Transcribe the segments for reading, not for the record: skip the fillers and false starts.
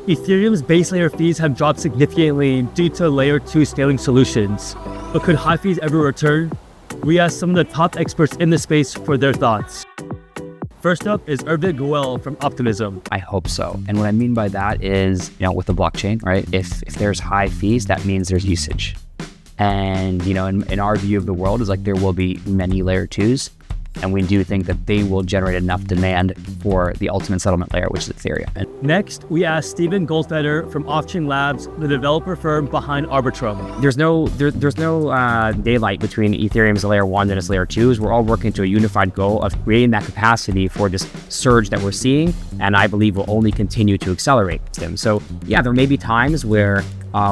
Ethereum's base layer fees have dropped significantly due to layer 2 scaling solutions. But could high fees ever return? We asked some of the top experts in the space for their thoughts. First up is Irvin Goel from Optimism. I hope so. And what I mean by that is, with the blockchain, right? If there's high fees, that means there's usage. And, in our view of the world is like there will be many layer 2s. And we do think that they will generate enough demand for the ultimate settlement layer, which is Ethereum. Next, we asked Stephen Goldfeder from OffChain Labs, the developer firm behind Arbitrum. There's no daylight between Ethereum's layer 1 and its layer 2s. We're all working to a unified goal of creating that capacity for this surge that we're seeing, and I believe will only continue to accelerate them. So yeah, there may be times where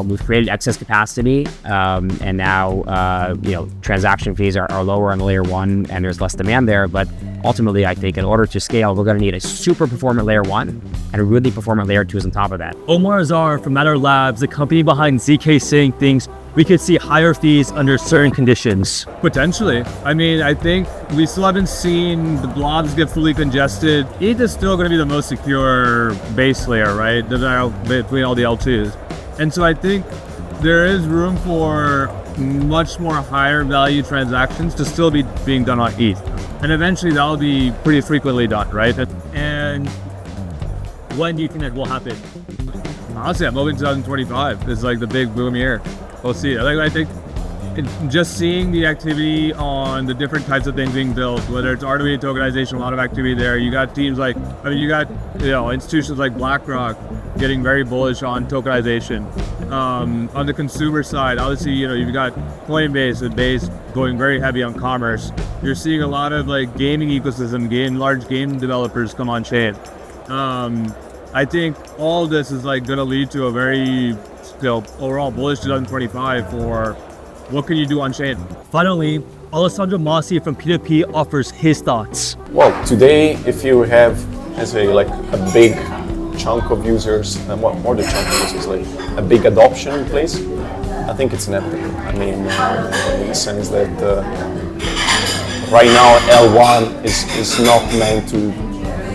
we've created excess capacity, and now transaction fees are lower on layer 1 and there's less demand there. But ultimately, I think in order to scale, we're going to need a super performant layer 1 and a really performant layer 2s on top of that. Omar Azar from Matter Labs, the company behind ZK Sync, thinks we could see higher fees under certain conditions. Potentially. I mean, I think we still haven't seen the blobs get fully congested. ETH is still going to be the most secure base layer, right? Between all the L2s. And so I think there is room for much more higher value transactions to still be being done on ETH. And eventually that'll be pretty frequently done, right? And when do you think that will happen? Honestly, I'm hoping 2025 is like the big boom year. We'll see. I think just seeing the activity on the different types of things being built, whether it's RWA tokenization, a lot of activity there. You got teams like, institutions like BlackRock getting very bullish on tokenization. On the consumer side, obviously, you've got Coinbase and Base going very heavy on commerce. You're seeing a lot of like gaming ecosystem, large game developers come on chain. I think all of this is like going to lead to a very, overall bullish 2025 for what can you do on chain. Finally, Alexandra MSI from P2P offers his thoughts. Well, today, if you have, a big chunk of users, and more than chunk of users, like a big adoption in place, I think it's net. I mean, in the sense that right now L1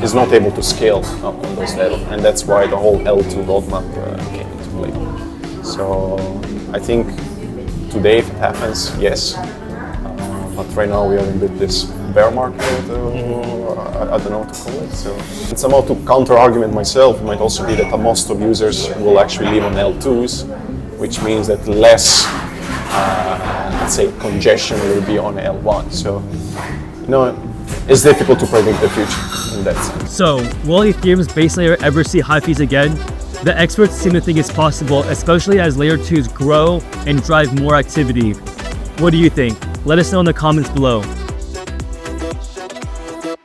is not able to scale on those levels, and that's why the whole L2 roadmap came into play. So I think today, if it happens, yes. But right now we are in this bear market, I don't know what to call it. So, and somehow to counter-argument myself, it might also be that most of users will actually live on L2s, which means that less, let's say, congestion will be on L1. So, it's difficult to predict the future in that sense. So, will Ethereum's base layer ever see high fees again? The experts seem to think it's possible, especially as layer 2s grow and drive more activity. What do you think? Let us know in the comments below.